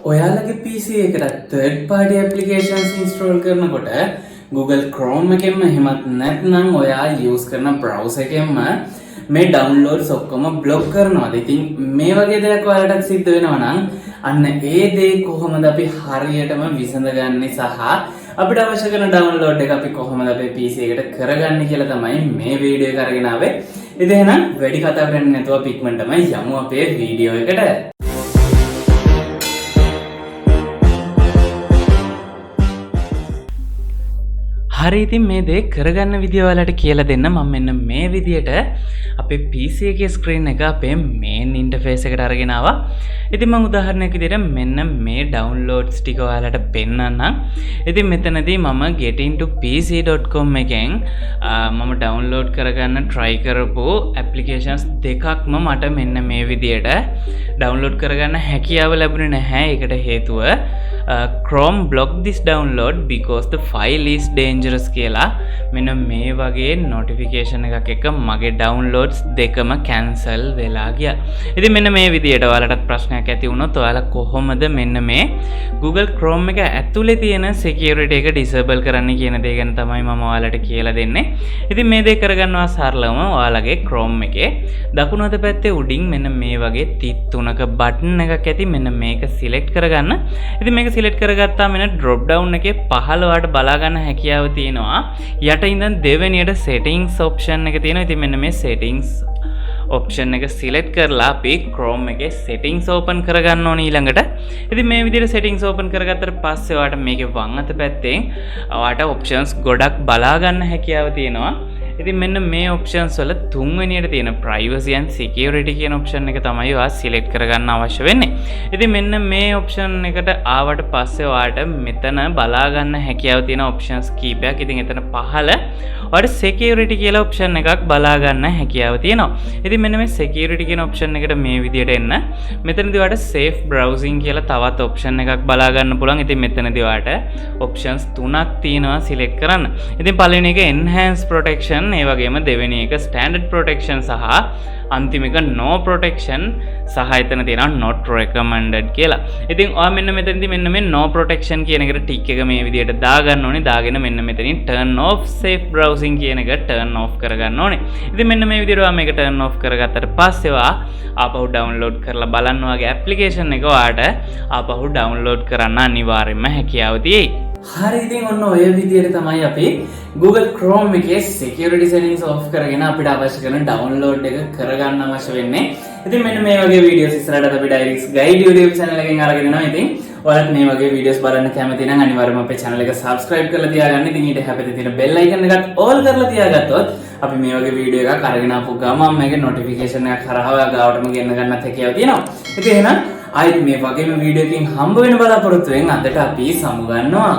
ඔයාලගේ PC එකට third party applications install කරනකොට Google Chrome එකෙන්ම එහෙමත් නැත්නම් ඔයා use කරන browser එකෙන්ම මේ downloads ඔක්කොම block කරනවාද? ඉතින් මේ වගේ දෙයක් ඔයාලට සිද්ධ වෙනවා නම් අන්න ඒ දේ කොහොමද අපි හරියටම විසඳගන්නේ සහ අපිට අවශ්‍ය කරන download එක අපි කොහොමද අපේ PC එකට කරගන්නේ කියලා තමයි මේ වීඩියෝ එක අරගෙන ආවේ. ඉතින් එහෙනම් වැඩි කතා කරන්නේ නැතුව අපි ඉක්මනටම යමු අපේ වීඩියෝ එකට. හරි ඉතින් මේ දේ කරගන්න විදිය ඔයාලට කියලා දෙන්න මම මෙන්න මේ විදියට අපේ PC එකේ ස්ක්‍රීන් එක අපේ මේන් ඉන්ටර්ෆේස් එකට අරගෙන ආවා. ඉතින් මම උදාහරණයක් විදියට මෙන්න මේ ඩවුන්ලෝඩ්ස් ටික ඔයාලට පෙන්නන්නම්. ඉතින් මෙතනදී මම getintoPC.com එකෙන් මම ඩවුන්ලෝඩ් කරගන්න try කරපු applications දෙකක්ම මට මෙන්න මේ විදියට ඩවුන්ලෝඩ් කරගන්න හැකියාව ලැබුණේ නැහැ. ඒකට හේතුව Chrome blocked this download because the file is dangerous කියලා මෙන්න මේ වගේ notification එකක් එක මගේ downloads දෙකම cancel වෙලා ගියා. ඉතින් මෙන්න මේ විදියට ඔයාලට ප්‍රශ්නයක් ඇති වුණොත් ඔයාලා කොහොමද මෙන්න මේ Google Chrome එක ඇතුලේ තියෙන security එක disable කරන්න කියන දේ ගැන තමයි මම ඔයාලට කියලා දෙන්නේ. ඉතින් මේ දේ කරගන්නවා සරලවම ඔයාලගේ Chrome එකේ දකුණු අත පැත්තේ උඩින් මෙන්න මේ වගේ තිත් තුනක button එකක් ඇති මෙන්න මේක select කරගන්න. ඉතින් මේක select කරගත්තාම මෙන්න drop down එකේ පහළ ඔයාලට බලා ගන්න හැකියාව තියෙනවා. යට ඉඳන් දෙවෙනියට settings option එක තියෙනවා. ඉතින් මෙන්න මේ settings option එක select කරලා අපි Chrome එකේ settings open කරගන්න ඕනේ ඊළඟට. ඉතින් මේ විදිහට settings open කරගත්තට පස්සේ ඔයාලට මේකේ වම් අත පැත්තෙන් ඔයාලට options ගොඩක් බලා ගන්න හැකියාව තියෙනවා. ඉතින් මෙන්න මේ options වල තුන්වෙනියට තියෙන privacy and security කියන option එක තමයි ඔයා select කරගන්න අවශ්‍ය වෙන්නේ. ඉතින් මෙන්න මේ option එකට ආවට පස්සේ ඔයාලට මෙතන බලා ගන්න හැකියාව තියෙන options කීපයක්. ඉතින් එතන පහළ ඔයාලට security කියලා option එකක් බලා ගන්න හැකියාව තියෙනවා. ඉතින් මෙන්න මේ security කියන option එකට මේ විදියට එන්න. මෙතනදී ඔයාලට safe browsing කියලා තවත් option එකක් බලා ගන්න පුළුවන්. ඉතින් මෙතනදී ඔයාලට options තුනක් තියෙනවා select කරන්න. ඉතින් පළවෙනි එක enhanced protection, ඒ වගේම දෙවෙනි එක standard protection සහ අන්තිම එක no protection සහ එතන තියෙනවා not recommended කියලා. ඉතින් ඔයා මෙන්න මෙතනදී මෙන්න මේ no protection කියන එකට ටික් එක මේ විදියට දාගන්න ඕනේ. දාගෙන මෙන්න මෙතනින් turn off safe browsing කියන එක turn off කරගන්න ඕනේ. ඉතින් මෙන්න මේ විදියට ඔයා මේක turn off කරගත්තට පස්සේ ඔයා ආපහු download කරලා බලන්න වගේ application එක ඔයාට ආපහු download කරන්න අනිවාර්යයෙන්ම හැකියාව තියෙයි. හරි ඉතින් ඔන්න ඔය විදියට තමයි අපි Google Chrome එකේ security settings off කරගෙන අපිට අවශ්‍ය කරන download එක කරගන්න අවශ්‍ය වෙන්නේ. ඉතින් මෙන්න මේ වගේ videos ඉස්සරහට අපි Direct Guide YouTube channel එකෙන් අරගෙන යනවා. ඉතින් ඔයාලත් මේ වගේ videos බලන්න කැමති නම් අනිවාර්යයෙන්ම අපේ channel එක subscribe කරලා තියාගන්න. ඉතින් ඊට හැපෙතේ තියෙන bell icon එකත් all කරලා තියාගත්තොත් අපි මේ වගේ video එකක් අරගෙන ආපු ගමන් මේකේ notification එකක් හරහා ඔයා ගාවටම ගෙන්න ගන්නත් හැකියාව තියෙනවා. ඉතින් එහෙනම් ආයෙත් මේ වගේම video එකකින් හම්බ වෙන බලාපොරොත්තු වෙන අදට අපි සමු ගන්නවා.